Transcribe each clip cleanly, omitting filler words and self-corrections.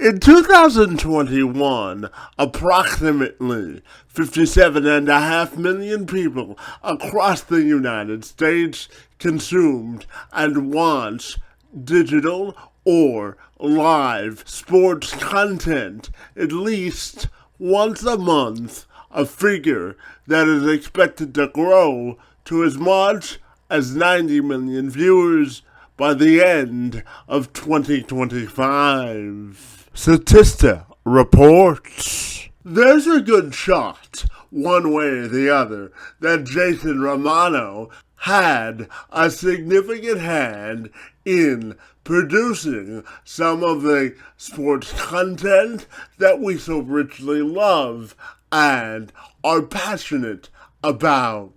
In 2021, approximately 57.5 million people across the United States consumed and watched digital or live sports content at least once a month, a figure that is expected to grow to as much as 90 million viewers by the end of 2025. Statista reports. There's a good shot, one way or the other, that Jason Romano had a significant hand in producing some of the sports content that we so richly love and are passionate about.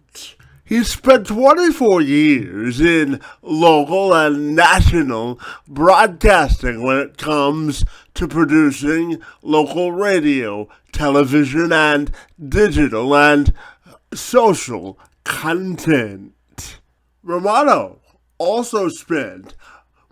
He spent 24 years in local and national broadcasting when it comes to producing local radio, television, and digital and social content. Romano also spent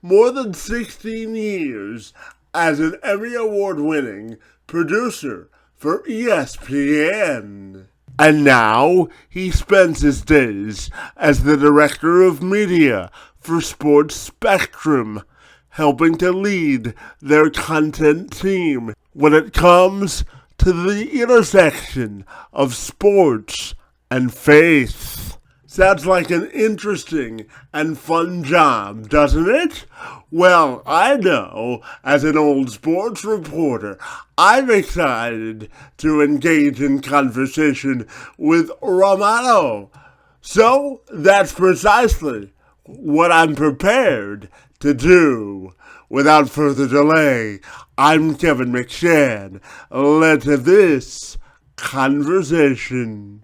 more than 16 years as an Emmy Award-winning producer for ESPN. And now he spends his days as the director of media for Sports Spectrum, helping to lead their content team when it comes to the intersection of sports and faith. Sounds like an interesting and fun job, doesn't it? Well, I know, as an old sports reporter, I'm excited to engage in conversation with Romano. So that's precisely what I'm prepared to do. Without further delay, I'm Kevin McShann. Let's have this conversation.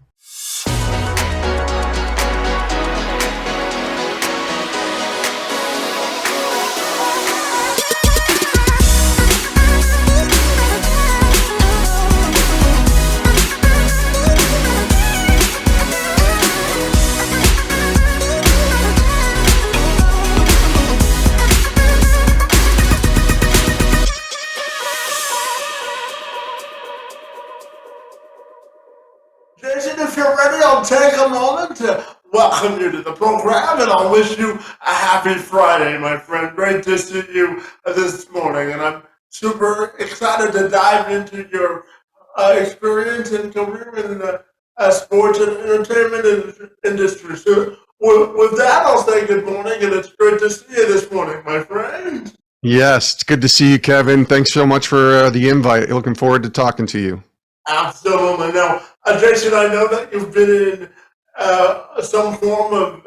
Jason, if you're ready, I'll take a moment to welcome you to the program, and I'll wish you a happy Friday, my friend. Great to see you this morning, and I'm super excited to dive into your experience and career in the sports and entertainment industry. So with that, I'll say good morning, and it's great to see you this morning, my friend. Yes, it's good to see you, Kevin. Thanks so much for the invite. Looking forward to talking to you. Absolutely. Now, Jason, I know that you've been in some form of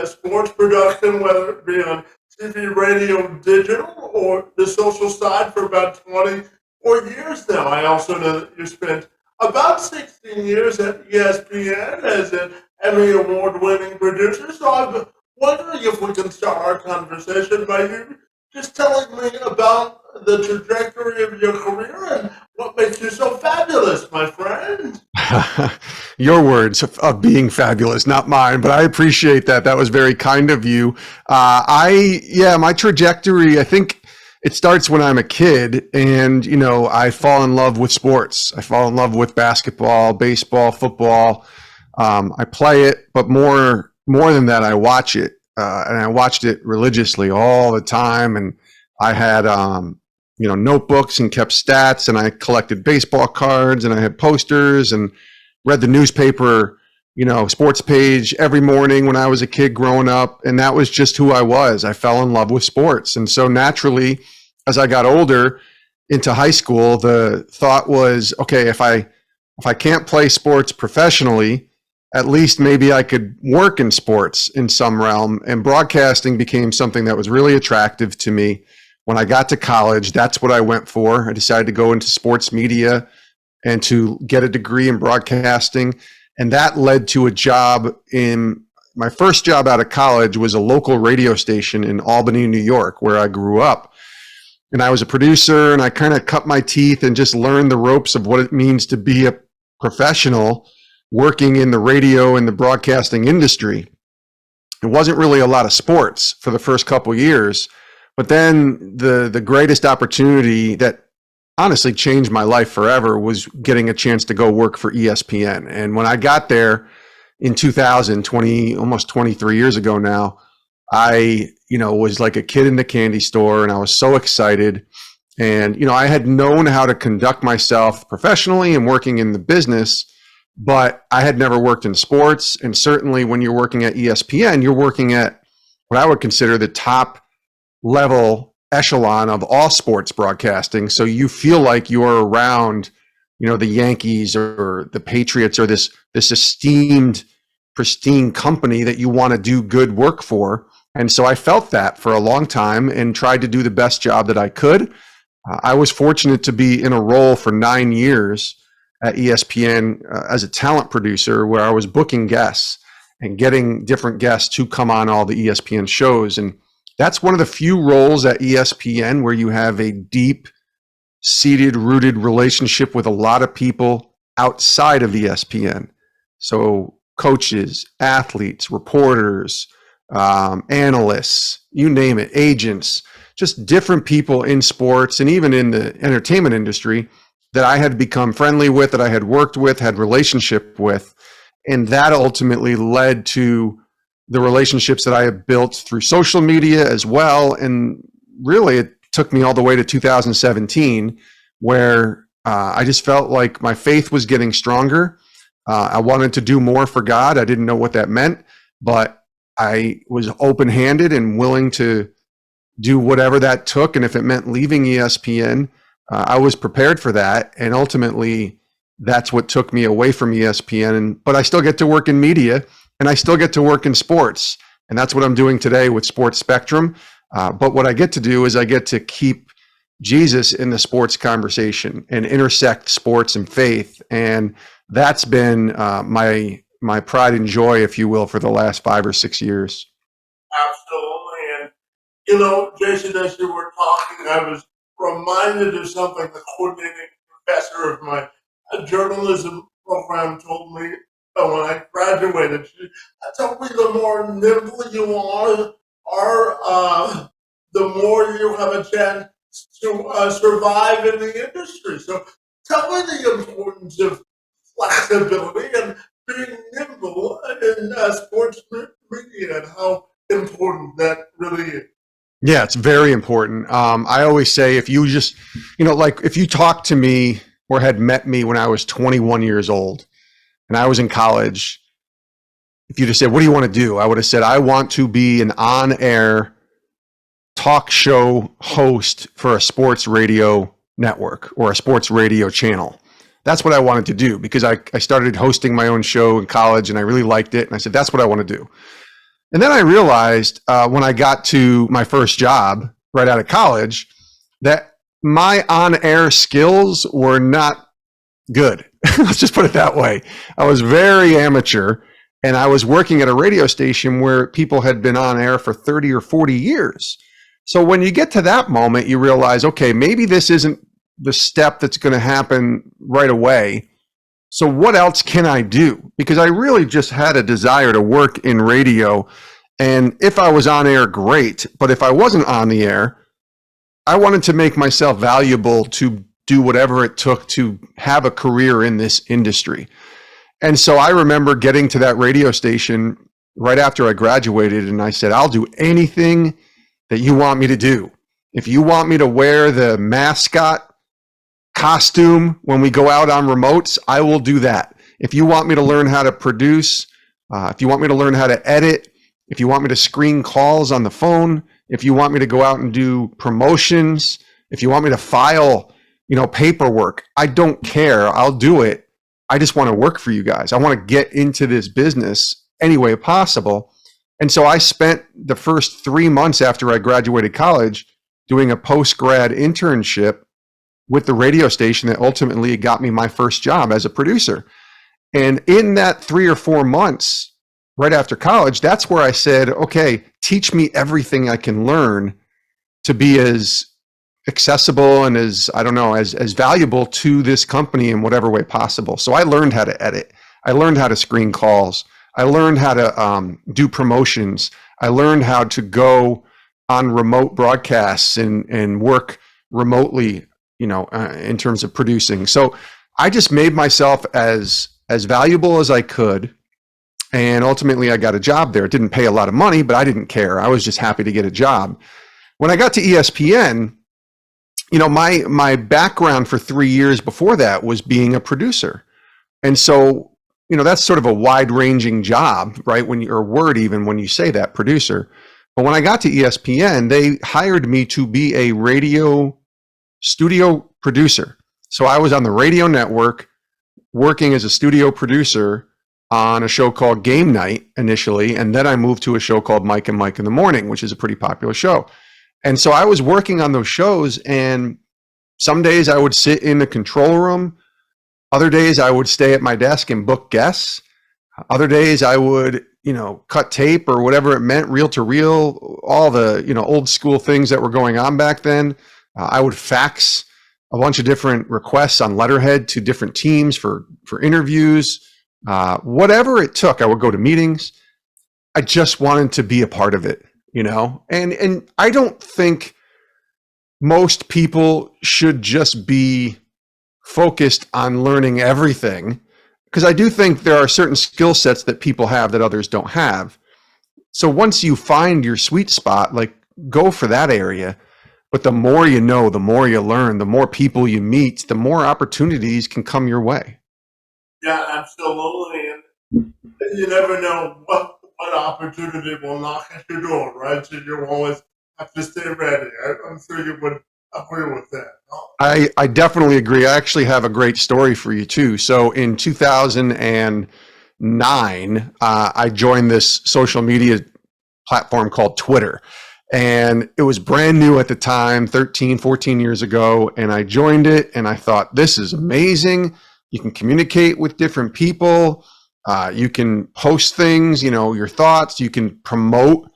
sports production, whether it be on TV, radio, digital, or the social side for about 24 years now. I also know that you spent about 16 years at ESPN as an Emmy Award-winning producer. So I'm wondering if we can start our conversation by you just telling me about the trajectory of your career and what makes you so fabulous, my friend. Your words of being fabulous, not mine, but I appreciate that. That was very kind of you. My trajectory, I think it starts when I'm a kid and, I fall in love with sports. I fall in love with basketball, baseball, football. I play it, but more than that, I watch it. And I watched it religiously all the time. And I had, notebooks and kept stats, and I collected baseball cards, and I had posters and read the newspaper, sports page every morning when I was a kid growing up. And that was just who I was. I fell in love with sports. And so naturally, as I got older into high school, the thought was, okay, if I can't play sports professionally, at least maybe I could work in sports in some realm. And broadcasting became something that was really attractive to me. When I got to college, that's what I went for. I decided to go into sports media and to get a degree in broadcasting. And that led to a job my first job out of college was a local radio station in Albany, New York, where I grew up. And I was a producer, and I kind of cut my teeth and just learned the ropes of what it means to be a professional working in the radio and the broadcasting industry. It wasn't really a lot of sports for the first couple years. But then the greatest opportunity that honestly changed my life forever was getting a chance to go work for ESPN. And when I got there in 2020, almost 23 years ago now, I, was like a kid in the candy store and I was so excited. And, I had known how to conduct myself professionally and working in the business, but I had never worked in sports. And certainly when you're working at ESPN, you're working at what I would consider the top level echelon of all sports broadcasting. So you feel like you're around, the Yankees or the Patriots or this esteemed, pristine company that you want to do good work for. And so I felt that for a long time and tried to do the best job that I could. I was fortunate to be in a role for 9 years at ESPN as a talent producer where I was booking guests and getting different guests to come on all the ESPN shows. And that's one of the few roles at ESPN where you have a deep seated, rooted relationship with a lot of people outside of ESPN. So coaches, athletes, reporters, analysts, you name it, agents, just different people in sports and even in the entertainment industry that I had become friendly with, that I had worked with, had relationship with. And that ultimately led to the relationships that I have built through social media as well. And really, it took me all the way to 2017, where I just felt like my faith was getting stronger. I wanted to do more for God. I didn't know what that meant, but I was open-handed and willing to do whatever that took. And if it meant leaving ESPN, I was prepared for that. And ultimately, that's what took me away from ESPN. But I still get to work in media and I still get to work in sports. And that's what I'm doing today with Sports Spectrum. But what I get to do is I get to keep Jesus in the sports conversation and intersect sports and faith. And that's been my pride and joy, if you will, for the last 5 or 6 years. Absolutely. And, Jason, as you were talking, I was reminded of something the coordinating professor of my journalism program told me when I graduated. She told me the more nimble you are, the more you have a chance to survive in the industry. So tell me the importance of flexibility and being nimble in sports media and how important that really is. Yeah, it's very important. I always say if you just, like if you talked to me or had met me when I was 21 years old and I was in college, if you just said, what do you want to do? I would have said, I want to be an on-air talk show host for a sports radio network or a sports radio channel. That's what I wanted to do because I started hosting my own show in college and I really liked it. And I said, that's what I want to do. And then I realized when I got to my first job right out of college that my on-air skills were not good. Let's just put it that way. I was very amateur and I was working at a radio station where people had been on air for 30 or 40 years. So when you get to that moment, you realize, okay, maybe this isn't the step that's going to happen right away. So what else can I do? Because I really just had a desire to work in radio. And if I was on air, great. But if I wasn't on the air, I wanted to make myself valuable to do whatever it took to have a career in this industry. And so I remember getting to that radio station right after I graduated and I said, I'll do anything that you want me to do. If you want me to wear the mascot costume when we go out on remotes, I will do that. If you want me to learn how to produce, if you want me to learn how to edit, if you want me to screen calls on the phone, if you want me to go out and do promotions, if you want me to file, paperwork, I don't care. I'll do it. I just want to work for you guys. I want to get into this business any way possible. And so I spent the first 3 months after I graduated college doing a post-grad internship with the radio station that ultimately got me my first job as a producer. And in that 3 or 4 months, right after college, that's where I said, okay, teach me everything I can learn to be as accessible and as valuable to this company in whatever way possible. So I learned how to edit. I learned how to screen calls. I learned how to do promotions. I learned how to go on remote broadcasts and work remotely, in terms of producing. So I just made myself as valuable as I could. And ultimately I got a job there. It didn't pay a lot of money, but I didn't care. I was just happy to get a job. When I got to ESPN, my background for 3 years before that was being a producer. And so, that's sort of a wide-ranging job, right? Or word even when you say that, producer. But when I got to ESPN, they hired me to be a radio studio producer. So I was on the radio network working as a studio producer on a show called Game Night initially, and then I moved to a show called Mike and Mike in the Morning, which is a pretty popular show. And so I was working on those shows, and some days I would sit in the control room. Other days I would stay at my desk and book guests. Other days I would, cut tape or whatever it meant, reel to reel, all the, old school things that were going on back then. I would fax a bunch of different requests on letterhead to different teams for interviews. Whatever it took, I would go to meetings. I just wanted to be a part of it, and I don't think most people should just be focused on learning everything, because I do think there are certain skill sets that people have that others don't have. So once you find your sweet spot, like, go for that area. But the more you know, the more you learn, the more people you meet, the more opportunities can come your way. Yeah, absolutely. And you never know what opportunity will knock at your door, right? So you always have to stay ready. I'm sure you would agree with that. No? I definitely agree. I actually have a great story for you too. So in 2009, I joined this social media platform called Twitter. And it was brand new at the time, 13, 14 years ago. And I joined it and I thought, this is amazing. You can communicate with different people. You can post things, your thoughts. You can promote,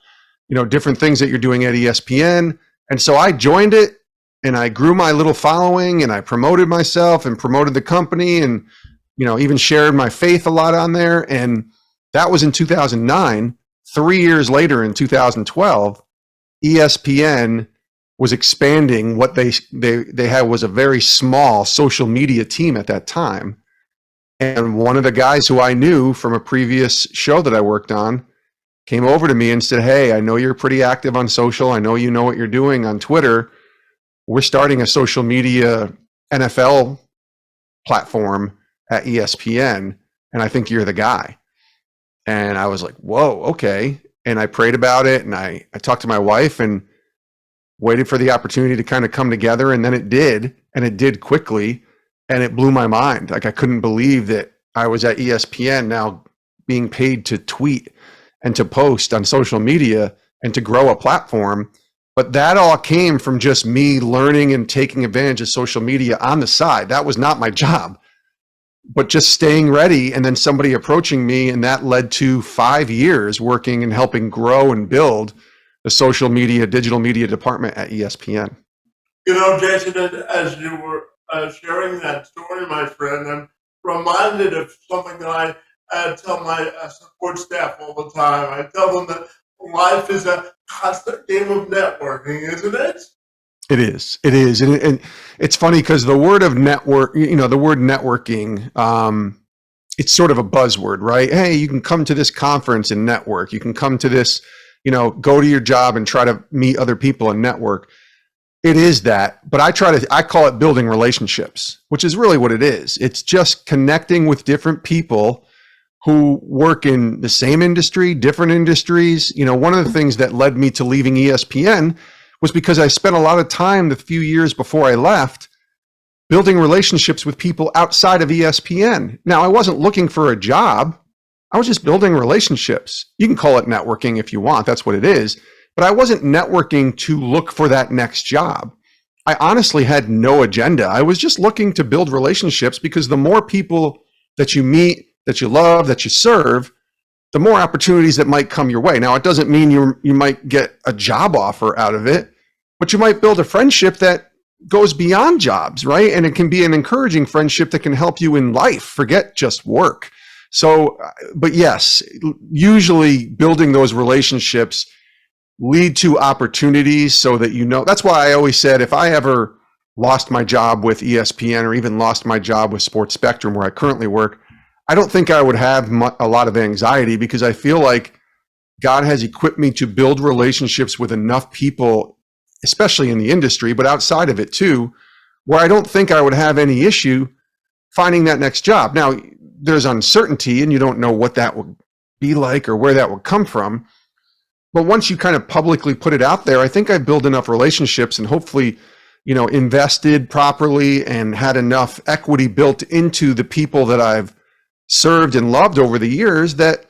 different things that you're doing at ESPN. And so I joined it and I grew my little following and I promoted myself and promoted the company and, even shared my faith a lot on there. And that was in 2009. 3 years later in 2012, ESPN was expanding. What they had was a very small social media team at that time. And one of the guys who I knew from a previous show that I worked on came over to me and said, "Hey, I know you're pretty active on social. I know you know what you're doing on Twitter. We're starting a social media NFL platform at ESPN, and I think you're the guy." And I was like, whoa, okay. And I prayed about it, and I talked to my wife and waited for the opportunity to kind of come together. And then it did, and it did quickly, and it blew my mind. Like, I couldn't believe that I was at ESPN now being paid to tweet and to post on social media and to grow a platform. But that all came from just me learning and taking advantage of social media on the side. That was not my job, but just staying ready, and then somebody approaching me, and that led to 5 years working and helping grow and build the social media, digital media department at ESPN. Jason, as you were sharing that story, my friend, I'm reminded of something that I tell my support staff all the time. I tell them that life is a constant game of networking, isn't it? It is. And it's funny because the word of network, the word networking, it's sort of a buzzword, right? Hey, you can come to this conference and network. You can come to this, go to your job and try to meet other people and network. It is that, but I call it building relationships, which is really what it is. It's just connecting with different people who work in the same industry, different industries. One of the things that led me to leaving ESPN was because I spent a lot of time the few years before I left building relationships with people outside of ESPN. Now, I wasn't looking for a job. I was just building relationships. You can call it networking if you want. That's what it is. But I wasn't networking to look for that next job. I honestly had no agenda. I was just looking to build relationships, because the more people that you meet, that you love, that you serve, the more opportunities that might come your way. Now, it doesn't mean you might get a job offer out of it, but you might build a friendship that goes beyond jobs, right? And it can be an encouraging friendship that can help you in life, forget just work. So, but yes, usually building those relationships lead to opportunities so that that's why I always said, if I ever lost my job with ESPN or even lost my job with Sports Spectrum, where I currently work, I don't think I would have a lot of anxiety because I feel like God has equipped me to build relationships with enough people, especially in the industry, but outside of it too, where I don't think I would have any issue finding that next job. Now, there's uncertainty and you don't know what that would be like or where that would come from. But once you kind of publicly put it out there, I think I built enough relationships and hopefully, invested properly and had enough equity built into the people that I've served and loved over the years that,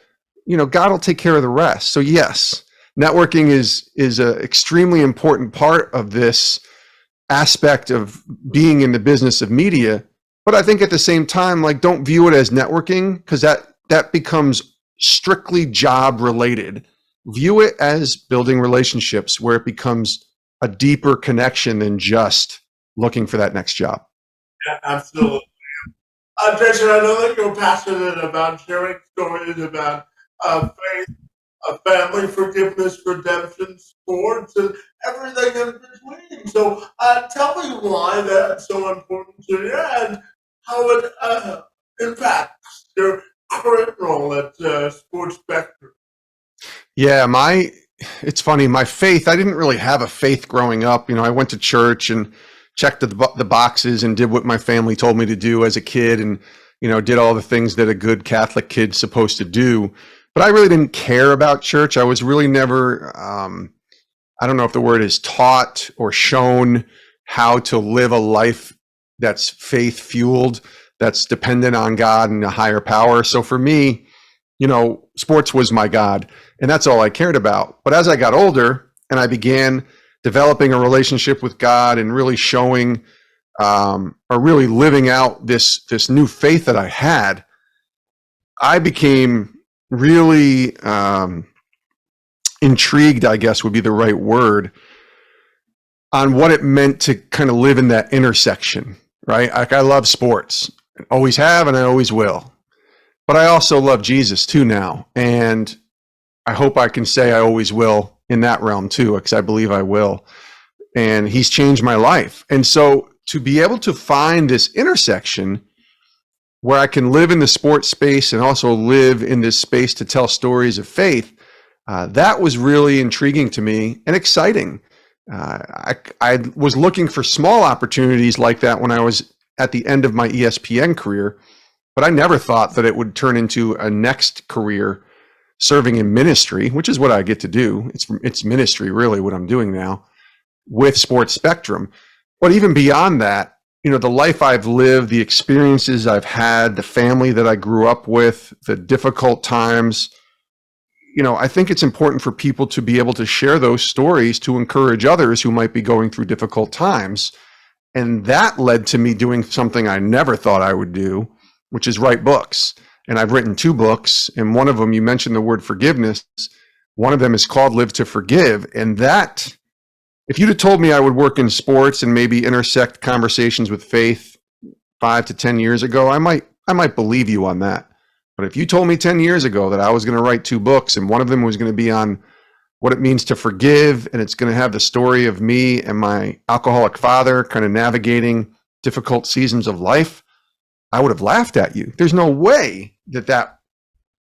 God will take care of the rest. So yes, networking is an extremely important part of this aspect of being in the business of media. But I think at the same time, like, don't view it as networking because that becomes strictly job related. View it as building relationships where it becomes a deeper connection than just looking for that next job. Yeah, absolutely. Jason, I know that you're passionate about sharing stories about faith, family, forgiveness, redemption, sports, and everything in between. So tell me why that's so important to you and how it impacts your current role at Sports Spectrum. Yeah, it's funny. My faith, I didn't really have a faith growing up. I went to church and checked the boxes and did what my family told me to do as a kid and, did all the things that a good Catholic kid's supposed to do. But I really didn't care about church. I was really never, I don't know if the word is taught or shown how to live a life that's faith fueled, that's dependent on God and a higher power. So for me, sports was my God, and that's all I cared about. But as I got older and I began developing a relationship with God and really showing or really living out this new faith that I had, I became really intrigued, I guess would be the right word, on what it meant to kind of live in that intersection, right? Like, I love sports, always have, and I always will. But I also love Jesus too now. And I hope I can say I always will in that realm too, because I believe I will. And he's changed my life. And so to be able to find this intersection where I can live in the sports space and also live in this space to tell stories of faith, that was really intriguing to me and exciting. I was looking for small opportunities like that when I was at the end of my ESPN career, but I never thought that it would turn into a next career serving in ministry, which is what I get to do. It's ministry, really, what I'm doing now with Sports Spectrum. But even beyond that, the life I've lived, the experiences I've had, the family that I grew up with, the difficult times, I think it's important for people to be able to share those stories to encourage others who might be going through difficult times. And that led to me doing something I never thought I would do, which is write books. And I've written 2 books, and one of them, you mentioned the word forgiveness. One of them is called Live to Forgive. And that, if you'd have told me I would work in sports and maybe intersect conversations with faith 5 to 10 years ago, I might believe you on that. But if you told me 10 years ago that I was going to write 2 books and one of them was going to be on what it means to forgive, and it's going to have the story of me and my alcoholic father kind of navigating difficult seasons of life, I would have laughed at you. There's no way that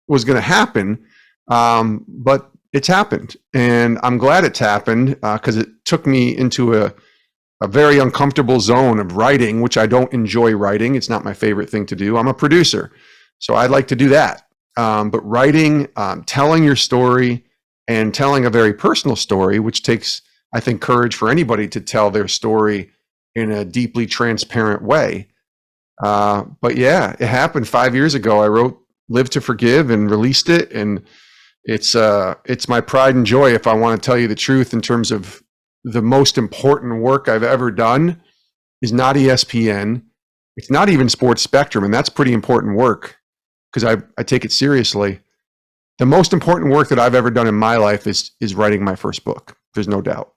was going to happen, but it's happened. And I'm glad it's happened because it took me into a very uncomfortable zone of writing, which I don't enjoy writing. It's not my favorite thing to do. I'm a producer, so I'd like to do that. But writing, telling your story, and telling a very personal story, which takes, I think, courage for anybody to tell their story in a deeply transparent way. But yeah, it happened 5 years ago. I wrote Live to Forgive and released it. And it's my pride and joy, if I want to tell you the truth, in terms of the most important work I've ever done is not ESPN. It's not even Sports Spectrum. And that's pretty important work because I take it seriously. The most important work that I've ever done in my life is writing my first book. There's no doubt.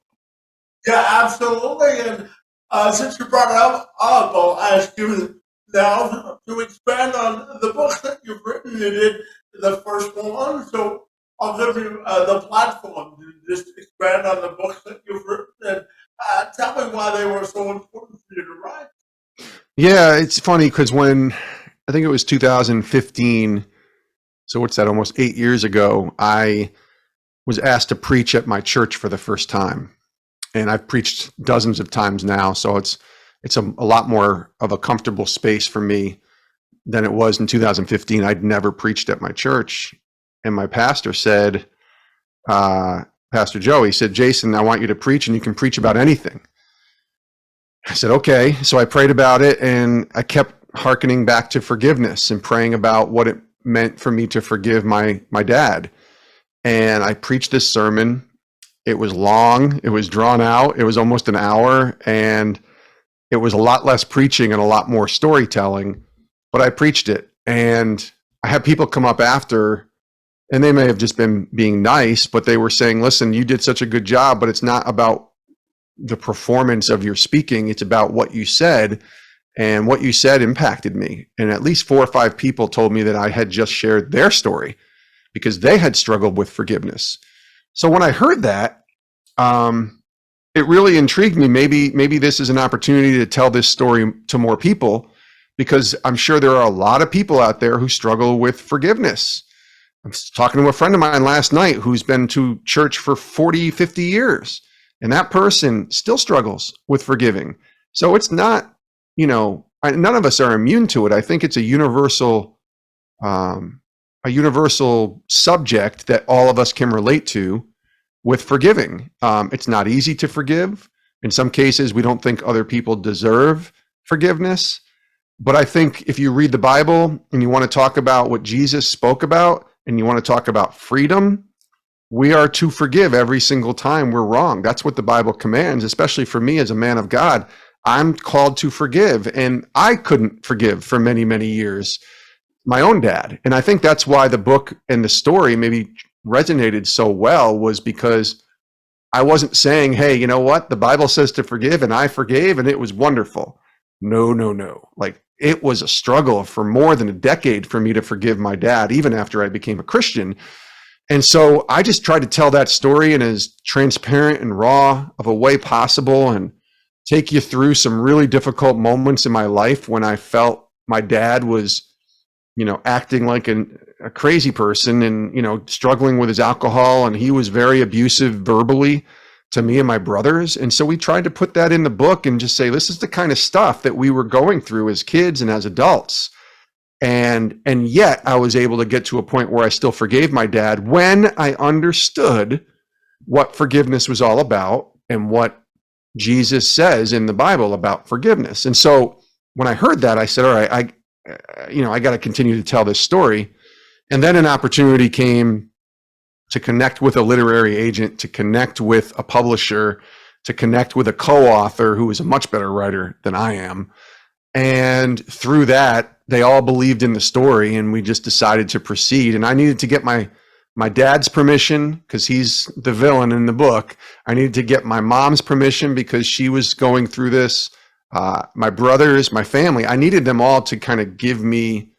Yeah, absolutely. And since you brought it up, I'll ask you now to expand on the books that you've written. You did the first one, so I'll give you the platform to just expand on the books that you've written and Tell me why they were so important for you to write. Yeah, it's funny because when I think it was 2015, so what's that, almost 8 years ago, I was asked to preach at my church for the first time. And I've preached dozens of times now, so it's a lot more of a comfortable space for me than it was in 2015. I'd never preached at my church. And my pastor said, Pastor Joe, he said, Jason, I want you to preach and you can preach about anything. I said, okay. So I prayed about it and I kept hearkening back to forgiveness and praying about what it meant for me to forgive my dad. And I preached this sermon. It was long, it was drawn out, it was almost an hour, and it was a lot less preaching and a lot more storytelling, but I preached it. And I had people come up after, and they may have just been being nice, but they were saying, listen, you did such a good job, but it's not about the performance of your speaking, it's about what you said. And what you said impacted me. And at least 4 or 5 people told me that I had just shared their story because they had struggled with forgiveness. So when I heard that, it really intrigued me. Maybe this is an opportunity to tell this story to more people, because I'm sure there are a lot of people out there who struggle with forgiveness. I was talking to a friend of mine last night who's been to church for 40, 50 years, and that person still struggles with forgiving. So it's not, none of us are immune to it. I think it's a universal subject that all of us can relate to with forgiving. It's not easy to forgive. In some cases, we don't think other people deserve forgiveness. But I think if you read the Bible and you want to talk about what Jesus spoke about and you want to talk about freedom, we are to forgive every single time we're wrong. That's what the Bible commands, especially for me as a man of God. I'm called to forgive, and I couldn't forgive for many, many years my own dad. And I think that's why the book and the story maybe resonated so well, was because I wasn't saying, hey, you know what? The Bible says to forgive, and I forgave, and it was wonderful. No, no, no. Like, it was a struggle for more than a decade for me to forgive my dad, even after I became a Christian. And so I just tried to tell that story in as transparent and raw of a way possible, and take you through some really difficult moments in my life when I felt my dad was, acting like a crazy person and, struggling with his alcohol. And he was very abusive verbally to me and my brothers. And so we tried to put that in the book and just say, this is the kind of stuff that we were going through as kids and as adults. And yet I was able to get to a point where I still forgave my dad when I understood what forgiveness was all about and what Jesus says in the Bible about forgiveness. And so when I heard that, I said, all right, I got to continue to tell this story. And then an opportunity came to connect with a literary agent, to connect with a publisher, to connect with a co-author who is a much better writer than I am. And through that, they all believed in the story, and we just decided to proceed. And I needed to get my dad's permission because he's the villain in the book. I needed to get my mom's permission because she was going through this. My brothers, my family, I needed them all to kind of give me,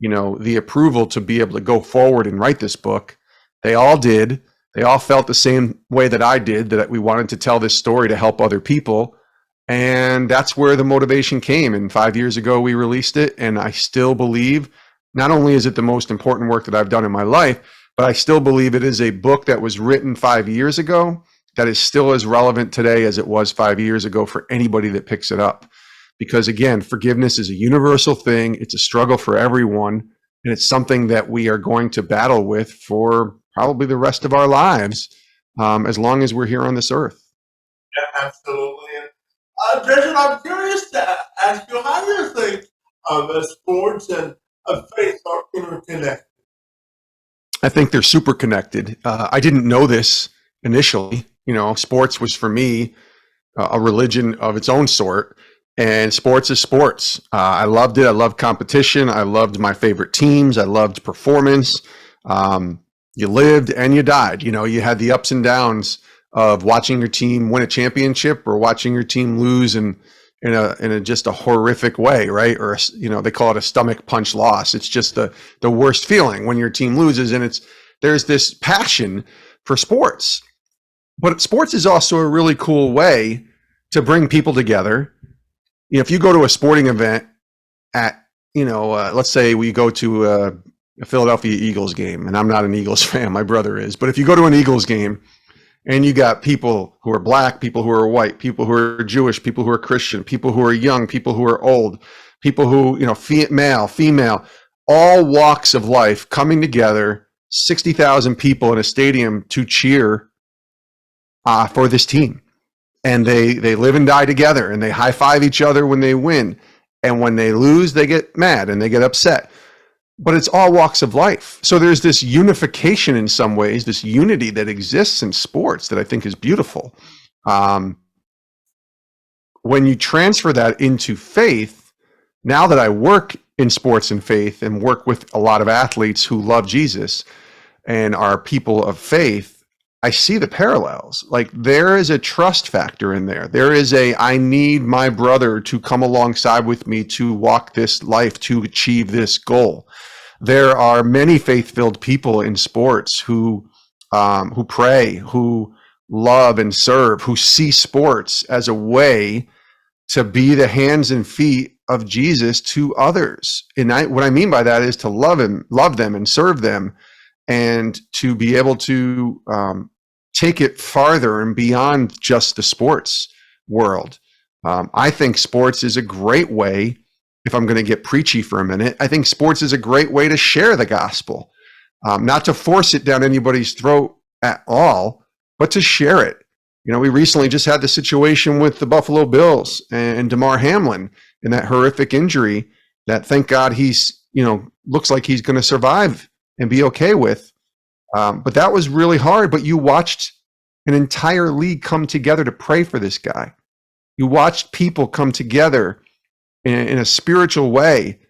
the approval to be able to go forward and write this book. They all did. They all felt the same way that I did, that we wanted to tell this story to help other people. And that's where the motivation came. And 5 years ago, we released it. And I still believe, not only is it the most important work that I've done in my life, but I still believe it is a book that was written 5 years ago that is still as relevant today as it was 5 years ago for anybody that picks it up. Because again, forgiveness is a universal thing. It's a struggle for everyone. And it's something that we are going to battle with for probably the rest of our lives, as long as we're here on this earth. Yeah, absolutely. Jason, I'm curious to ask you, how do you think sports and faith are interconnected? I think they're super connected. I didn't know this initially. Sports was for me a religion of its own sort, and sports is sports. I loved it. I loved competition. I loved my favorite teams. I loved performance. You lived and you died. You had the ups and downs of watching your team win a championship or watching your team lose in a just a horrific way, right? Or they call it a stomach punch loss. It's just the worst feeling when your team loses, and there's this passion for sports. But sports is also a really cool way to bring people together. If you go to a sporting event at, let's say we go to a Philadelphia Eagles game, and I'm not an Eagles fan, my brother is, but if you go to an Eagles game and you got people who are black, people who are white, people who are Jewish, people who are Christian, people who are young, people who are old, people who, male, female, all walks of life coming together, 60,000 people in a stadium to cheer for this team. And they live and die together, and they high five each other when they win. And when they lose, they get mad and they get upset. But it's all walks of life. So there's this unification in some ways, this unity that exists in sports that I think is beautiful. When you transfer that into faith, now that I work in sports and faith and work with a lot of athletes who love Jesus and are people of faith, I see the parallels. Like, there is a trust factor in there. There is I need my brother to come alongside with me to walk this life, to achieve this goal. There are many faith-filled people in sports who pray, who love and serve, who see sports as a way to be the hands and feet of Jesus to others. And what I mean by that is to love them and serve them, and to be able to take it farther and beyond just the sports world. I think sports is a great way, if I'm going to get preachy for a minute, I think sports is a great way to share the gospel, not to force it down anybody's throat at all, but to share it. We recently just had the situation with the Buffalo Bills and Damar Hamlin and that horrific injury that, thank God, he's, looks like he's going to survive and be okay with. But that was really hard. But you watched an entire league come together to pray for this guy. You watched people come together in a spiritual way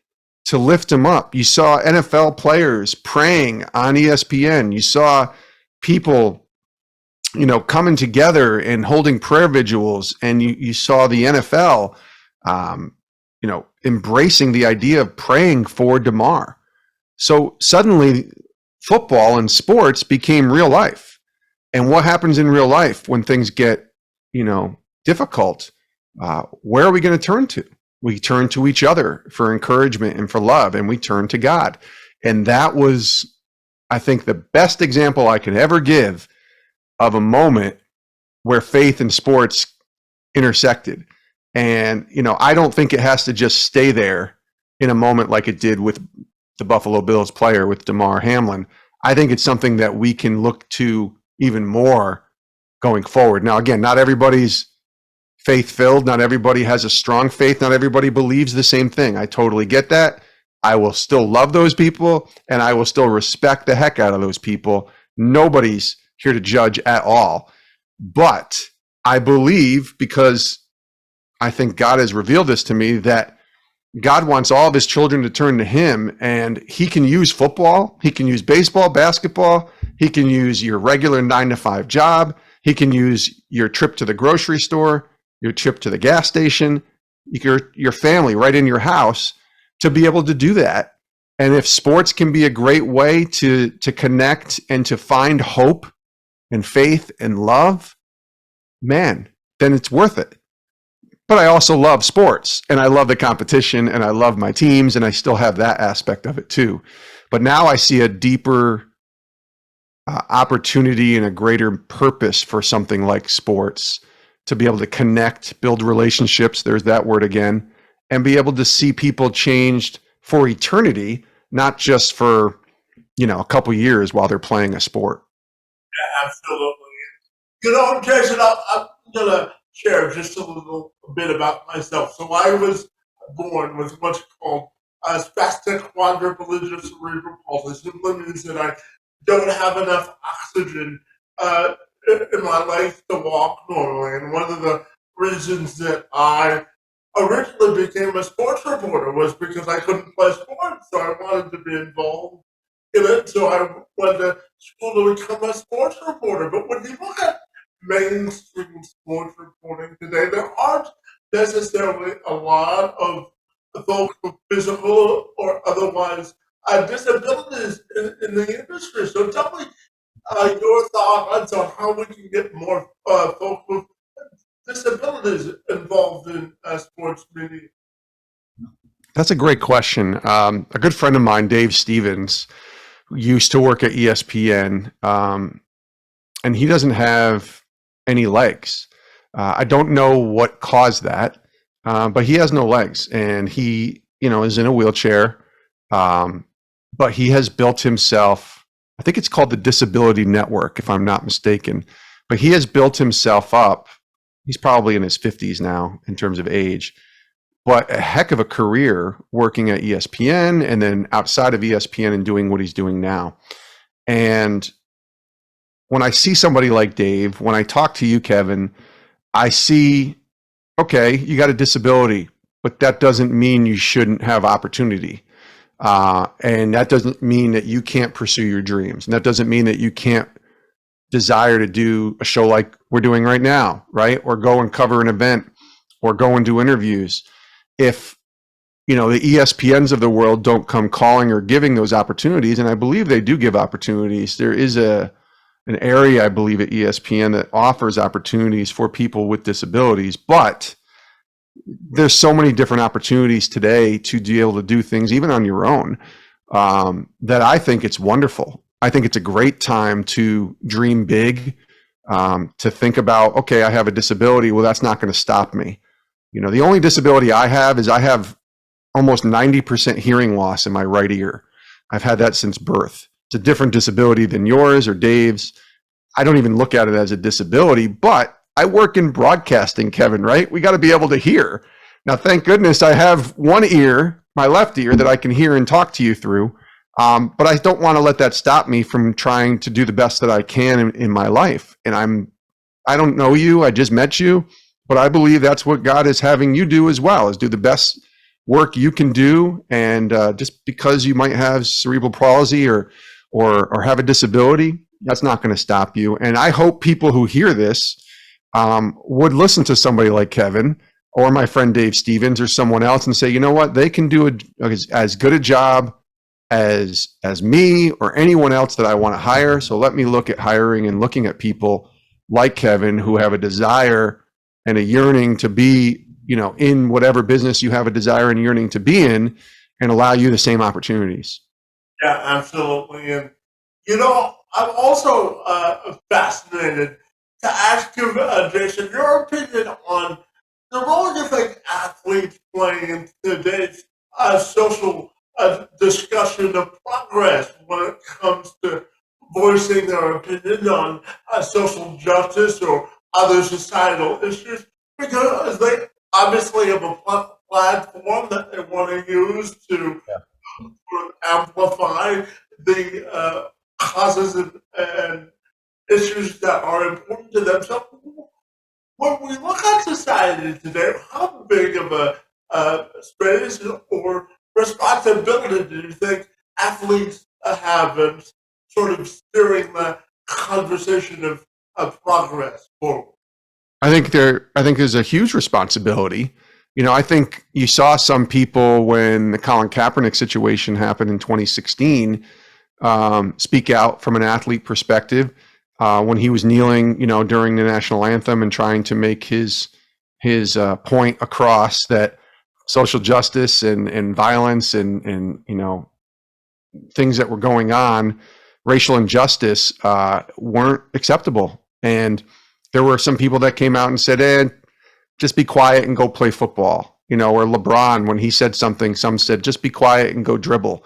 to lift him up. You saw NFL players praying on ESPN. You saw people, coming together and holding prayer vigils. And you saw the NFL, embracing the idea of praying for Damar. So suddenly, football and sports became real life. And what happens in real life when things get, difficult? Where are we going to turn to? We turn to each other for encouragement and for love, and we turn to God. And that was, I think, the best example I could ever give of a moment where faith and sports intersected. And, I don't think it has to just stay there in a moment like it did with the Buffalo Bills player, with Damar Hamlin. I think it's something that we can look to even more going forward. Now, again, not everybody's faith-filled. Not everybody has a strong faith. Not everybody believes the same thing. I totally get that. I will still love those people, and I will still respect the heck out of those people. Nobody's here to judge at all. But I believe, because I think God has revealed this to me, that God wants all of his children to turn to him, and he can use football. He can use baseball, basketball. He can use your regular 9-to-5 job. He can use your trip to the grocery store, your trip to the gas station, your family right in your house, to be able to do that. And if sports can be a great way to connect and to find hope and faith and love, man, then it's worth it. But I also love sports, and I love the competition, and I love my teams, and I still have that aspect of it too. But now I see a deeper opportunity and a greater purpose for something like sports, to be able to connect, build relationships, there's that word again, and be able to see people changed for eternity, not just for, a couple years while they're playing a sport. Yeah, absolutely. Jason, I'm going to share just a little bit about myself. So I was born with what's called spastic quadriplegia cerebral palsy. Simply means that I don't have enough oxygen in my life to walk normally. And one of the reasons that I originally became a sports reporter was because I couldn't play sports, so I wanted to be involved in it. So I went to school to become a sports reporter. But when you look at mainstream sports reporting today, there aren't necessarily a lot of folks with physical or otherwise disabilities in the industry. So tell me your thoughts on how we can get more folks with disabilities involved in sports media? That's a great question. A good friend of mine, Dave Stevens, who used to work at ESPN, and he doesn't have any legs. I don't know what caused that, but he has no legs, and he, is in a wheelchair. But he has built himself. I think it's called the Disability Network, if I'm not mistaken. But he has built himself up. He's probably in his 50s now in terms of age, but a heck of a career working at ESPN and then outside of ESPN and doing what he's doing now. And when I see somebody like Dave, when I talk to you, Kevin, I see, okay, you got a disability, but that doesn't mean you shouldn't have opportunity. And that doesn't mean that you can't pursue your dreams. And that doesn't mean that you can't desire to do a show like we're doing right now, right? Or go and cover an event or go and do interviews. If, the ESPNs of the world don't come calling or giving those opportunities, and I believe they do give opportunities, there is an area, I believe, at ESPN that offers opportunities for people with disabilities, but there's so many different opportunities today to be able to do things even on your own, that I think it's wonderful. I think it's a great time to dream big, to think about, okay, I have a disability. Well, that's not going to stop me. The only disability I have is I have almost 90% hearing loss in my right ear. I've had that since birth. It's a different disability than yours or Dave's. I don't even look at it as a disability, but I work in broadcasting, Kevin, right? We got to be able to hear. Now, thank goodness I have one ear, my left ear, that I can hear and talk to you through. But I don't want to let that stop me from trying to do the best that I can in my life. And I don't know you, I just met you, but I believe that's what God is having you do as well, is do the best work you can do. And just because you might have cerebral palsy or have a disability, that's not going to stop you. And I hope people who hear this would listen to somebody like Kevin or my friend Dave Stevens or someone else and say, you know what, they can do as good a job as me or anyone else that I want to hire. So let me look at hiring and looking at people like Kevin who have a desire and a yearning to be, in whatever business you have a desire and yearning to be in, and allow you the same opportunities. Yeah, absolutely. And, I'm also fascinated to ask you, Jason, your opinion on the role you think athletes play in today's social discussion of progress when it comes to voicing their opinion on social justice or other societal issues, because they obviously have a platform that they want to use to amplify the causes and issues that are important to them. So when we look at society today, how big of a space or responsibility do you think athletes have in sort of steering the conversation of progress forward? I think there's a huge responsibility. I think you saw some people when the Colin Kaepernick situation happened in 2016 speak out from an athlete perspective when he was kneeling, during the national anthem and trying to make his point across that social justice and violence and things that were going on, racial injustice, weren't acceptable. And there were some people that came out and said, just be quiet and go play football. Or LeBron, when he said something, some said, just be quiet and go dribble.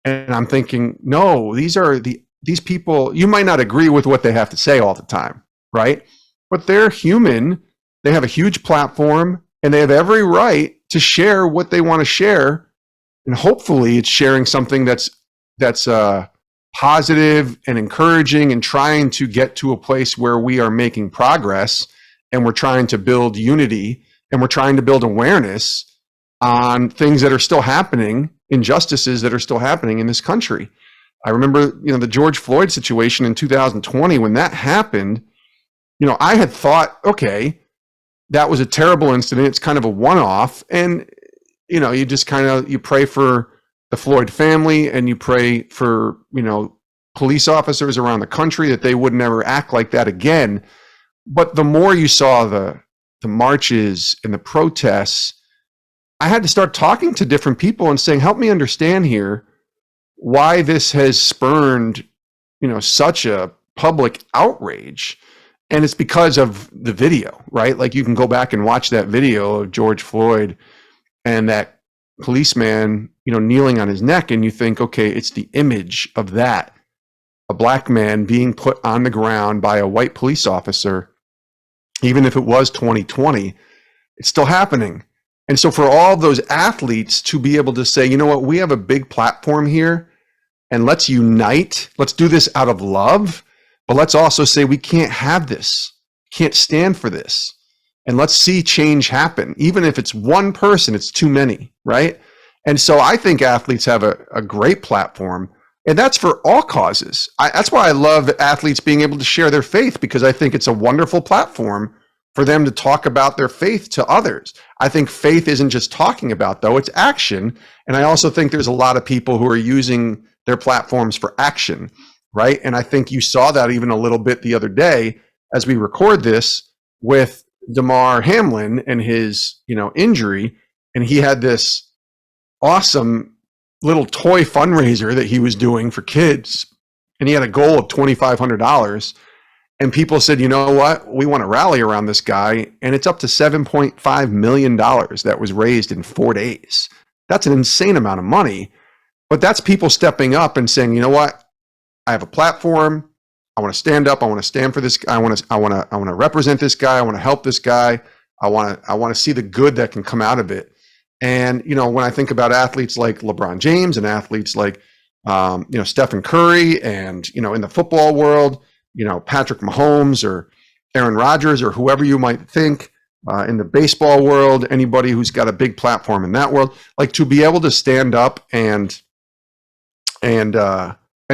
And I'm thinking, no, these people, you might not agree with what they have to say all the time, right? But they're human. They have a huge platform and they have every right to share what they want to share. And hopefully it's sharing something that's positive and encouraging and trying to get to a place where we are making progress and we're trying to build unity and we're trying to build awareness on things that are still happening, injustices that are still happening in this country. I remember, the George Floyd situation in 2020, when that happened, I had thought, okay, that was a terrible incident. It's kind of a one-off. And, you just you pray for the Floyd family and you pray for, police officers around the country that they would never act like that again. But the more you saw the the marches and the protests, I had to start talking to different people and saying, help me understand here why this has spurned, such a public outrage. And it's because of the video, right? Like, you can go back and watch that video of George Floyd and that policeman, kneeling on his neck, and you think, okay, it's the image of that, a black man being put on the ground by a white police officer. Even if it was 2020, it's still happening. And so for all those athletes to be able to say, you know what, we have a big platform here, and let's unite, let's do this out of love, but let's also say we can't have this, can't stand for this. And let's see change happen. Even if it's one person, it's too many, right? And so I think athletes have a great platform, and that's for all causes. That's why I love athletes being able to share their faith, because I think it's a wonderful platform for them to talk about their faith to others. I think faith isn't just talking about, though, it's action. And I also think there's a lot of people who are using their platforms for action, right? And I think you saw that even a little bit the other day as we record this with Damar Hamlin and his, injury. And he had this awesome little toy fundraiser that he was doing for kids. And he had a goal of $2,500. And people said, you know what? We want to rally around this guy. And it's up to $7.5 million that was raised in 4 days. That's an insane amount of money. But that's people stepping up and saying, you know what? I have a platform. I want to stand up. I want to stand for this guy. I want to represent this guy. I want to help this guy. I want to see the good that can come out of it. And, when I think about athletes like LeBron James and athletes like, Stephen Curry and, in the football world, Patrick Mahomes or Aaron Rodgers or whoever you might think, in the baseball world, anybody who's got a big platform in that world, like, to be able to stand up and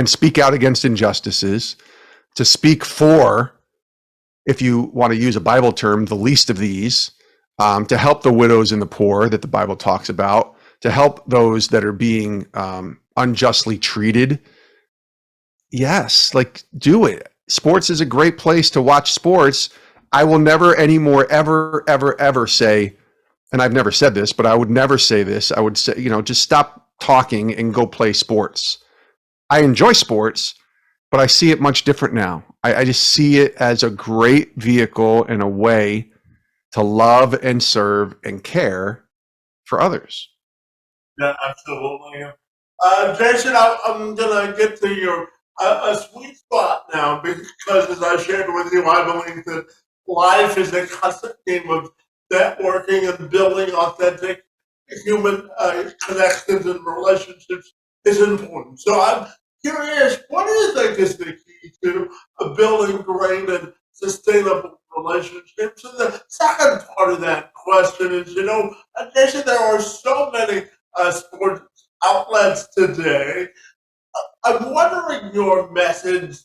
speak out against injustices, to speak for, if you want to use a Bible term, the least of these, to help the widows and the poor that the Bible talks about, to help those that are being unjustly treated. Yes, like, do it. Sports is a great place to watch sports. I will never anymore, ever say, and I've never said this, but I would never say this. I would say, just stop talking and go play sports. I enjoy sports, but I see it much different now. I just see it as a great vehicle and a way to love and serve and care for others. Yeah, absolutely. Jason, I'm going to get to your a sweet spot now, because as I shared with you, I believe that life is a constant game of networking and building authentic human connections and relationships is important. So I'm curious, what do you think is the key to building great and sustainable relationships? And the second part of that question is, Jason, there are so many sports outlets today. I'm wondering your message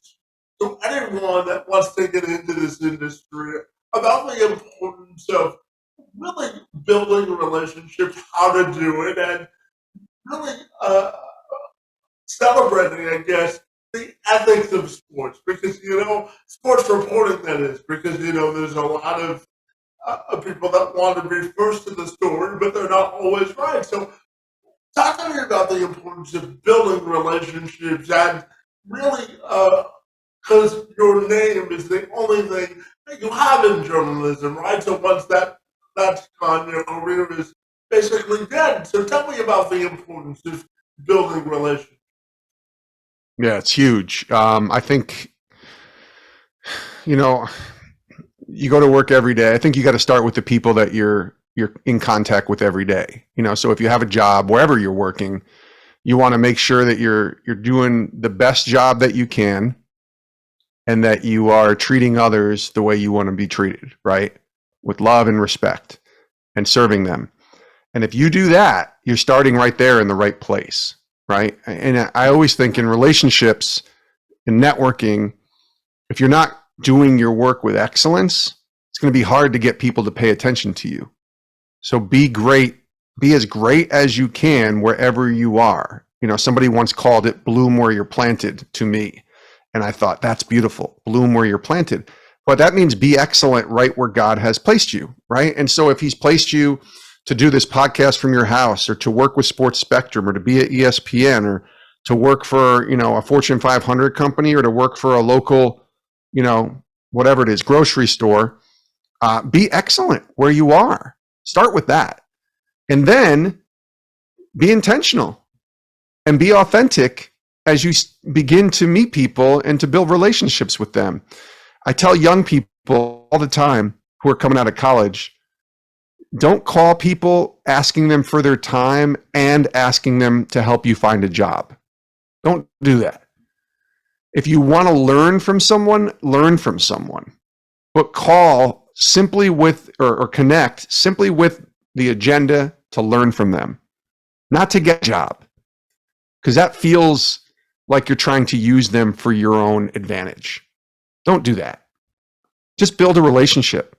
to anyone that wants to get into this industry about the importance of really building relationships, how to do it, and really celebrating, I guess, the ethics of sports. Because, sports reporting, that is, because, there's a lot of people that want to be first to the story, but they're not always right. So talk to me about the importance of building relationships and really, because your name is the only thing that you have in journalism, right? So once that's gone, your career is basically dead. So tell me about the importance of building relationships. Yeah, it's huge. I think, you go to work every day. I think you got to start with the people that you're in contact with every day. So if you have a job, wherever you're working, you want to make sure that you're doing the best job that you can, and that you are treating others the way you want to be treated, right? With love and respect, and serving them. And if you do that, you're starting right there in the right place, right? And I always think in relationships, in networking, if you're not doing your work with excellence, it's going to be hard to get people to pay attention to you. So be as great as you can wherever you are. Somebody once called it bloom where you're planted to me. And I thought, that's beautiful. Bloom where you're planted. But that means be excellent right where God has placed you, right? And so if he's placed you to do this podcast from your house, or to work with Sports Spectrum, or to be at ESPN, or to work for, a Fortune 500 company, or to work for a local, whatever it is, grocery store, be excellent where you are. Start with that. And then be intentional and be authentic as you begin to meet people and to build relationships with them. I tell young people all the time who are coming out of college, don't call people asking them for their time and asking them to help you find a job. Don't do that. If you want to learn from someone, but call simply with, or connect simply with the agenda to learn from them, not to get a job, because that feels like you're trying to use them for your own advantage. Don't do that. Just build a relationship.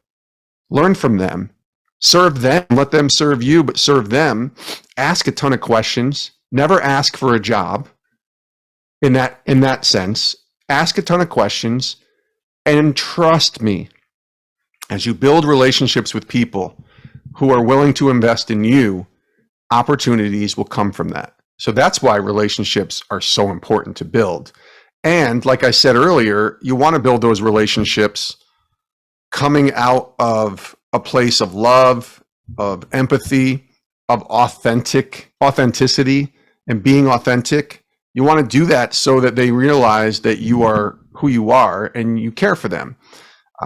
Learn from them. Serve them. Let them serve you, but serve them. Ask a ton of questions. Never ask for a job in that sense. Ask a ton of questions. And trust me, as you build relationships with people who are willing to invest in you, opportunities will come from that. So that's why relationships are so important to build. And like I said earlier, you want to build those relationships coming out of a place of love, of empathy, of authenticity, and being authentic. You want to do that so that they realize that you are who you are and you care for them.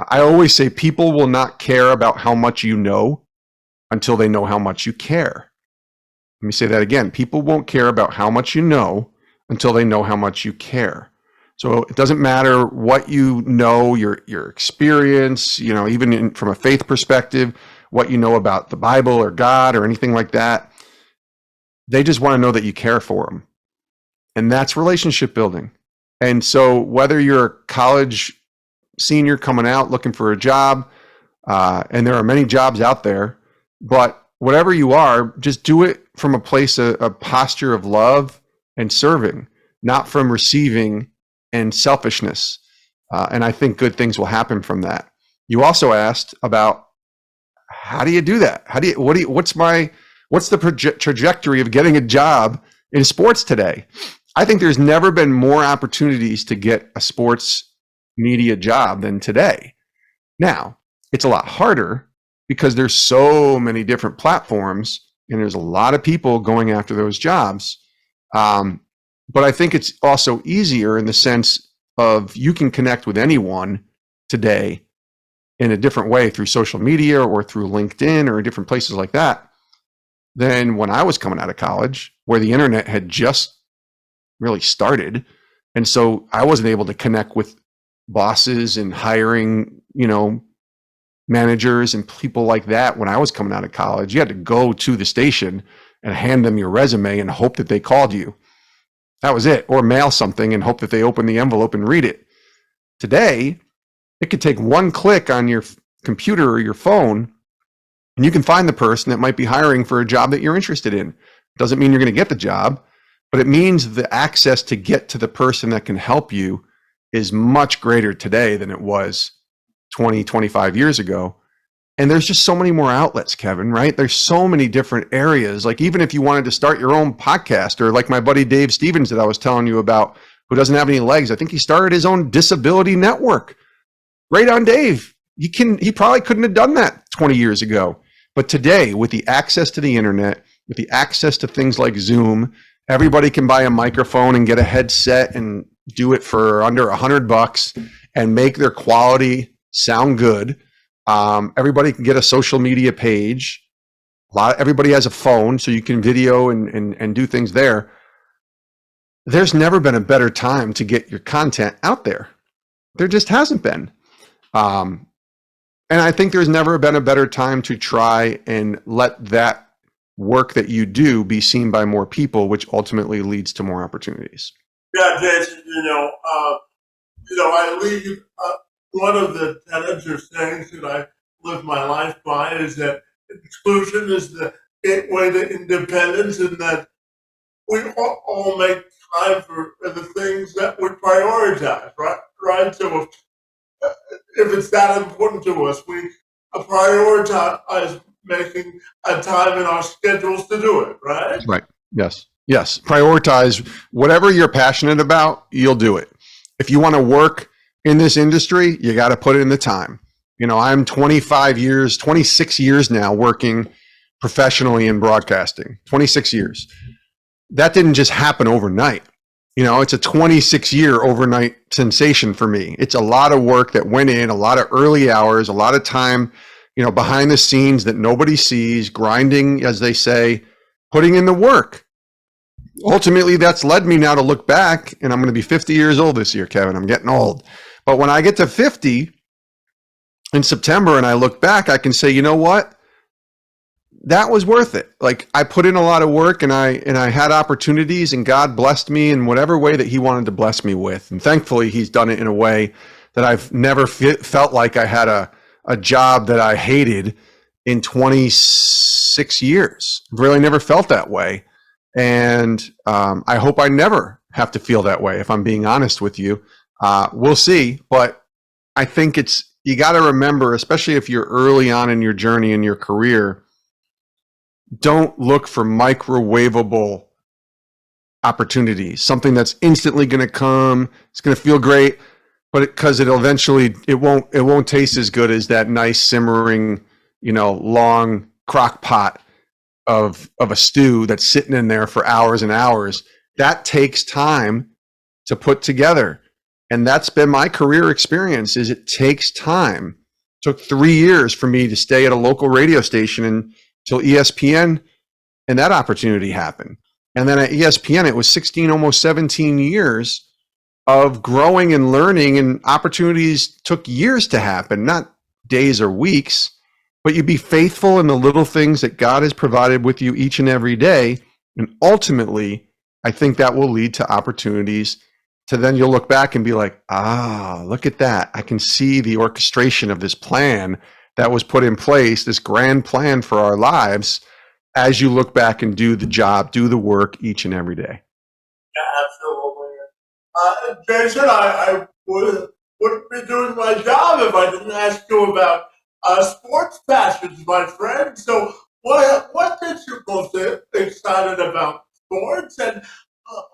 I always say people will not care about how much you know until they know how much you care. Let me say that again. People won't care about how much you know until they know how much you care. So it doesn't matter what you know, your experience, even from a faith perspective, what you know about the Bible or God or anything like that. They just want to know that you care for them. And that's relationship building. And so whether you're a college senior coming out looking for a job, and there are many jobs out there, but whatever you are, just do it from a place, a posture of love and serving, not from receiving and selfishness. And I think good things will happen from that. You also asked about, how do you do that? What's the trajectory of getting a job in sports today? I think there's never been more opportunities to get a sports media job than today. Now, it's a lot harder because there's so many different platforms and there's a lot of people going after those jobs. But I think it's also easier in the sense of you can connect with anyone today in a different way through social media or through LinkedIn or different places like that than when I was coming out of college, where the internet had just really started. And so I wasn't able to connect with bosses and hiring, managers and people like that when I was coming out of college. You had to go to the station and hand them your resume and hope that they called you. That was it. Or mail something and hope that they open the envelope and read it. Today, it could take one click on your computer or your phone, and you can find the person that might be hiring for a job that you're interested in. Doesn't mean you're going to get the job, but it means the access to get to the person that can help you is much greater today than it was 20, 25 years ago. And there's just so many more outlets, Kevin, right? There's so many different areas. Like even if you wanted to start your own podcast, or like my buddy Dave Stevens that I was telling you about, who doesn't have any legs, I think he started his own disability network. Great on Dave. He probably couldn't have done that 20 years ago. But today, with the access to the internet, with the access to things like Zoom, everybody can buy a microphone and get a headset and do it for under $100 and make their quality sound good. Everybody can get a social media page. Everybody has a phone, so you can video and do things there. There's never been a better time to get your content out there. There just hasn't been. And I think there's never been a better time to try and let that work that you do be seen by more people, which ultimately leads to more opportunities. Yeah, Jason, I leave one of the tenets or sayings that I live my life by is that exclusion is the gateway to independence, and that we all make time for the things that we prioritize, right? So if it's that important to us, we prioritize making a time in our schedules to do it, right? Right. Yes. Yes. Prioritize whatever you're passionate about, you'll do it. If you want to work in this industry, you got to put in the time. You know, I'm 25 years, 26 years now working professionally in broadcasting, 26 years. That didn't just happen overnight. You know, it's a 26-year overnight sensation for me. It's a lot of work that went in, a lot of early hours, a lot of time, you know, behind the scenes that nobody sees, grinding, as they say, putting in the work. Ultimately, that's led me now to look back, and I'm going to be 50 years old this year, Kevin. I'm getting old. But when I get to 50 in September and I look back, I can say, you know what? That was worth it. Like, I put in a lot of work, and I had opportunities, and God blessed me in whatever way that he wanted to bless me with. And thankfully, he's done it in a way that I've never felt like I had a job that I hated in 26 years. I've really never felt that way. And I hope I never have to feel that way, if I'm being honest with you. We'll see. But I think you got to remember, especially if you're early on in your journey in your career, don't look for microwavable opportunities, something that's instantly going to come. It's going to feel great, but because it'll eventually, it won't taste as good as that nice simmering, you know, long crock pot of a stew that's sitting in there for hours and hours. That takes time to put together. And that's been my career experience, is it takes time. It took 3 years for me to stay at a local radio station until ESPN, and that opportunity happened. And then at ESPN, it was 16, almost 17 years of growing and learning, and opportunities took years to happen, not days or weeks. But you be faithful in the little things that God has provided with you each and every day. And ultimately, I think that will lead to opportunities to then you'll look back and be like, look at that. I can see the orchestration of this plan that was put in place, this grand plan for our lives, as you look back and do the job, do the work each and every day. Yeah, absolutely. Jason, I wouldn't be doing my job if I didn't ask you about sports passions, my friend. So, what gets you most excited about sports? And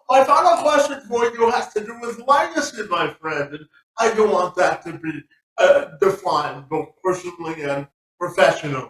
my final question for you has to do with legacy, my friend, and how you want that to be defined, both personally and professionally.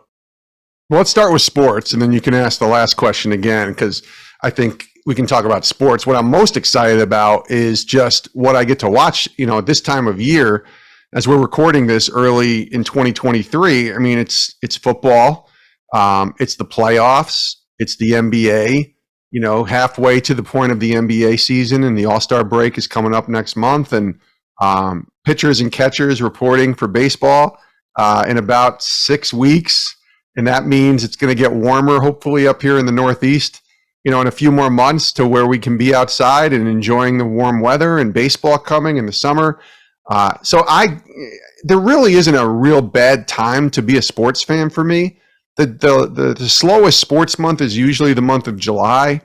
Well, let's start with sports, and then you can ask the last question again, because I think we can talk about sports. What I'm most excited about is just what I get to watch, you know, at this time of year, as we're recording this early in 2023. I mean, it's football, it's the playoffs, it's the NBA. You know, halfway to the point of the NBA season, and the All-Star break is coming up next month, and pitchers and catchers reporting for baseball in about 6 weeks. And that means it's going to get warmer, hopefully up here in the Northeast, you know, in a few more months, to where we can be outside and enjoying the warm weather, and baseball coming in the summer. So there really isn't a real bad time to be a sports fan for me. The slowest sports month is usually the month of July,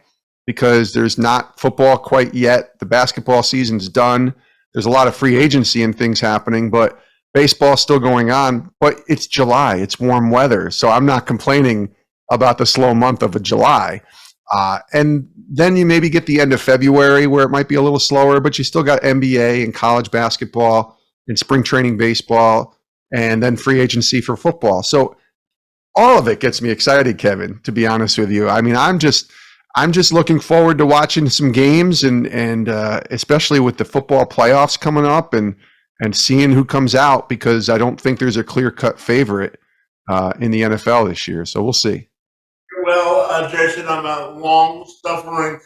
because there's not football quite yet. The basketball season's done. There's a lot of free agency and things happening, but baseball's still going on. But it's July. It's warm weather. So I'm not complaining about the slow month of a July. And then you maybe get the end of February where it might be a little slower, but you still got NBA and college basketball and spring training baseball, and then free agency for football. So all of it gets me excited, Kevin, to be honest with you. I mean, I'm just looking forward to watching some games, and especially with the football playoffs coming up, and seeing who comes out, because I don't think there's a clear-cut favorite in the NFL this year. So we'll see. Well, Jason, I'm a long-suffering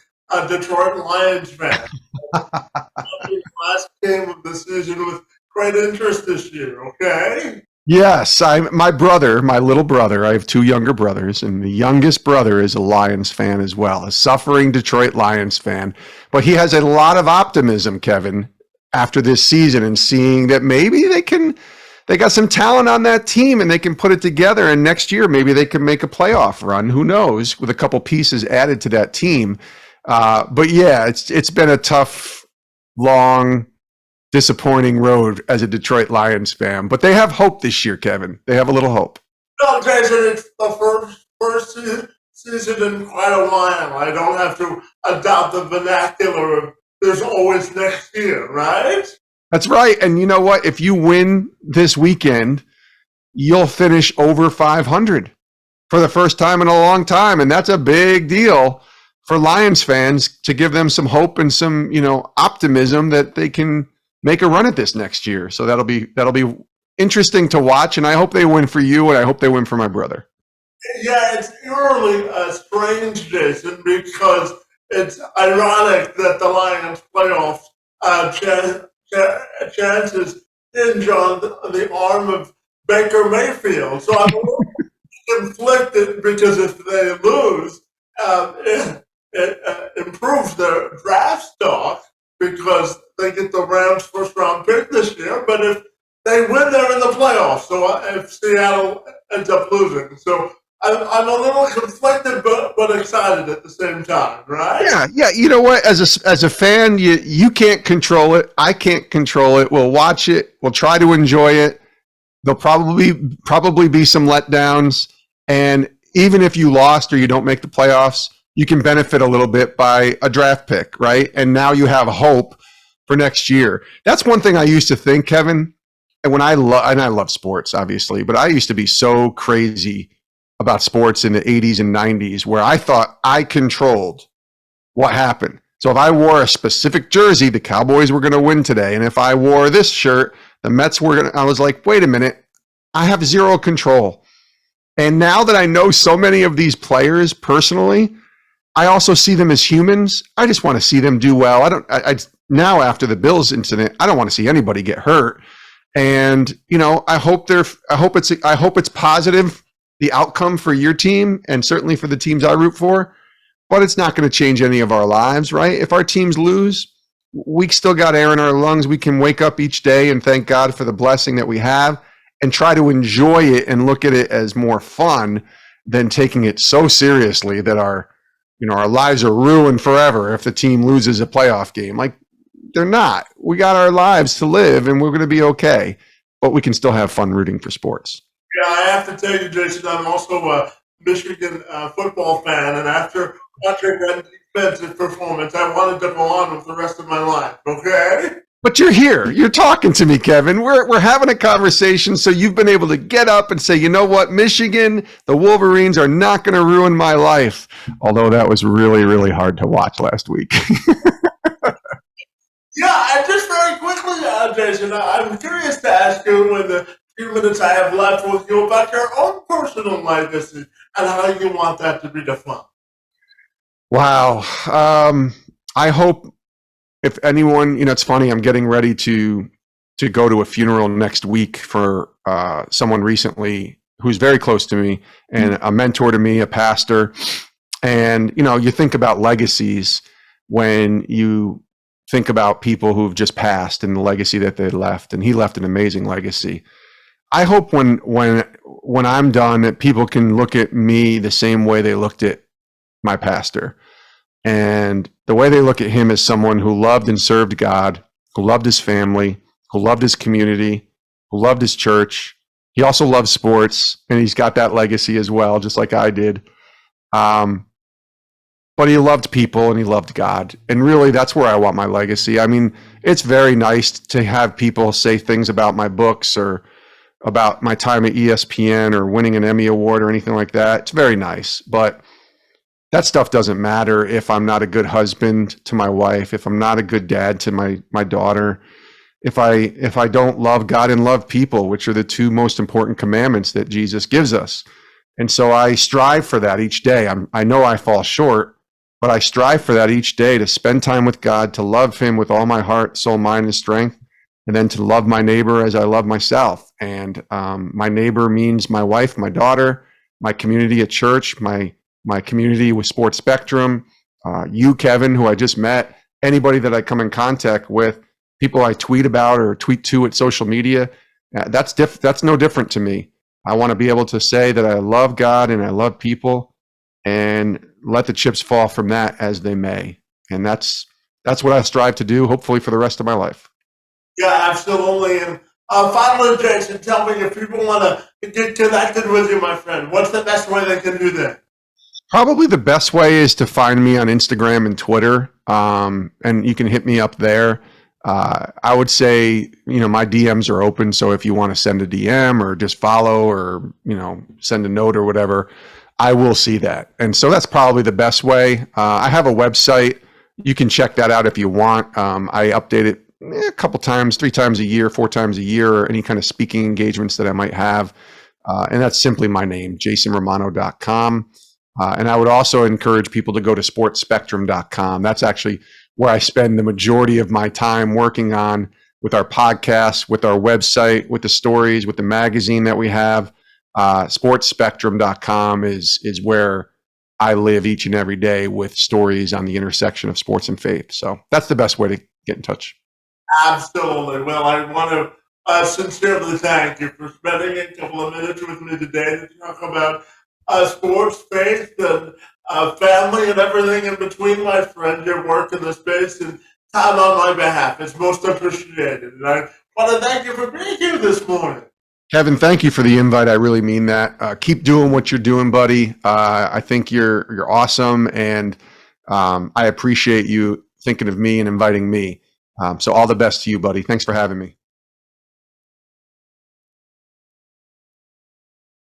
Detroit Lions fan. Last game of the season with great interest this year, okay? Yes, my little brother, I have 2 younger brothers, and the youngest brother is a Lions fan as well, a suffering Detroit Lions fan. But he has a lot of optimism, Kevin, after this season, and seeing that maybe they got some talent on that team and they can put it together, and next year maybe they can make a playoff run. Who knows, with a couple pieces added to that team. But yeah, it's been a tough, long disappointing road as a Detroit Lions fan. But they have hope this year, Kevin. They have a little hope. No, Jason, it's the first season in quite a while. I don't have to adopt the vernacular of there's always next year, right? That's right. And you know what? If you win this weekend, you'll finish over 500 for the first time in a long time. And that's a big deal for Lions fans to give them some hope and some, optimism that they can make a run at this next year. So that'll be interesting to watch. And I hope they win for you. And I hope they win for my brother. Yeah, it's eerily strange, Jason, because it's ironic that the Lions playoff chances hinge on the arm of Baker Mayfield. So I'm a little conflicted because if they lose, it improves their draft stock because they get the Rams' first-round pick this year. But if they win, they're in the playoffs. So if Seattle ends up losing, so I'm a little conflicted, but excited at the same time, right? Yeah. You know what? As a fan, you can't control it. I can't control it. We'll watch it. We'll try to enjoy it. There'll probably be some letdowns, and even if you lost or you don't make the playoffs, you can benefit a little bit by a draft pick, right? And now you have hope for next year. That's one thing I used to think, Kevin. And I love sports, obviously, but I used to be so crazy about sports in the 80s and 90s where I thought I controlled what happened. So if I wore a specific jersey, the Cowboys were going to win today. And if I wore this shirt, the Mets were going to, I was like, wait a minute, I have zero control. And now that I know so many of these players personally, I also see them as humans. I just want to see them do well. Now after the Bills incident, I don't want to see anybody get hurt. And, I hope it's positive, the outcome for your team and certainly for the teams I root for, but it's not going to change any of our lives, right? If our teams lose, we still got air in our lungs. We can wake up each day and thank God for the blessing that we have and try to enjoy it and look at it as more fun than taking it so seriously that our lives are ruined forever if the team loses a playoff game. Like, they're not. We got our lives to live and we're going to be okay, but we can still have fun rooting for sports. Yeah, I have to tell you, Jason, I'm also a Michigan football fan, and after watching that defensive performance, I wanted to go on with the rest of my life, okay? But you're here. You're talking to me, Kevin. We're having a conversation, so you've been able to get up and say, you know what, Michigan, the Wolverines are not going to ruin my life, although that was really, really hard to watch last week. Yeah, and just very quickly, Jason, I'm curious to ask you in the few minutes I have left with you about your own personal legacy and how you want that to be defined. Wow. I hope if anyone, it's funny, I'm getting ready to go to a funeral next week for someone recently who's very close to me and a mentor to me, a pastor. And, you think about legacies when you think about people who've just passed and the legacy that they left. And he left an amazing legacy. I hope when I'm done that people can look at me the same way they looked at my pastor. And the way they look at him as someone who loved and served God, who loved his family, who loved his community, who loved his church. He also loved sports, and he's got that legacy as well, just like I did. But he loved people and he loved God. And really, that's where I want my legacy. I mean, it's very nice to have people say things about my books or about my time at ESPN or winning an Emmy Award or anything like that. It's very nice. But that stuff doesn't matter if I'm not a good husband to my wife, if I'm not a good dad to my daughter, if I don't love God and love people, which are the two most important commandments that Jesus gives us. And so I strive for that each day. I know I fall short, but I strive for that each day, to spend time with God, to love him with all my heart, soul, mind, and strength, and then to love my neighbor as I love myself. And my neighbor means my wife, my daughter, my community at church, my community with Sports Spectrum, you, Kevin, who I just met, anybody that I come in contact with, people I tweet about or tweet to at social media. That's no different to me. I want to be able to say that I love God and I love people, and let the chips fall from that as they may. And that's what I strive to do, hopefully for the rest of my life. Yeah, absolutely. And finally, Jason, tell me if people want to get connected with you, my friend, what's the best way they can do that? Probably the best way is to find me on Instagram and Twitter, and you can hit me up there. I would say, my DMs are open, so if you want to send a DM or just follow or send a note or whatever, I will see that. And so that's probably the best way. I have a website. You can check that out if you want. I update it a couple times, 3 times a year, 4 times a year, or any kind of speaking engagements that I might have. And that's simply my name, jasonromano.com. And I would also encourage people to go to sportspectrum.com. That's actually where I spend the majority of my time working on with our podcast, with our website, with the stories, with the magazine that we have. Sportspectrum.com is where I live each and every day with stories on the intersection of sports and faith. So that's the best way to get in touch. Absolutely. Well, I want to sincerely thank you for spending a couple of minutes with me today to talk about sports, faith, and family, and everything in between, my friend. Your work in the space and time on my behalf. It's most appreciated. And I want to thank you for being here this morning. Kevin, thank you for the invite. I really mean that. Keep doing what you're doing, buddy. I think you're awesome, and I appreciate you thinking of me and inviting me. So all the best to you, buddy. Thanks for having me.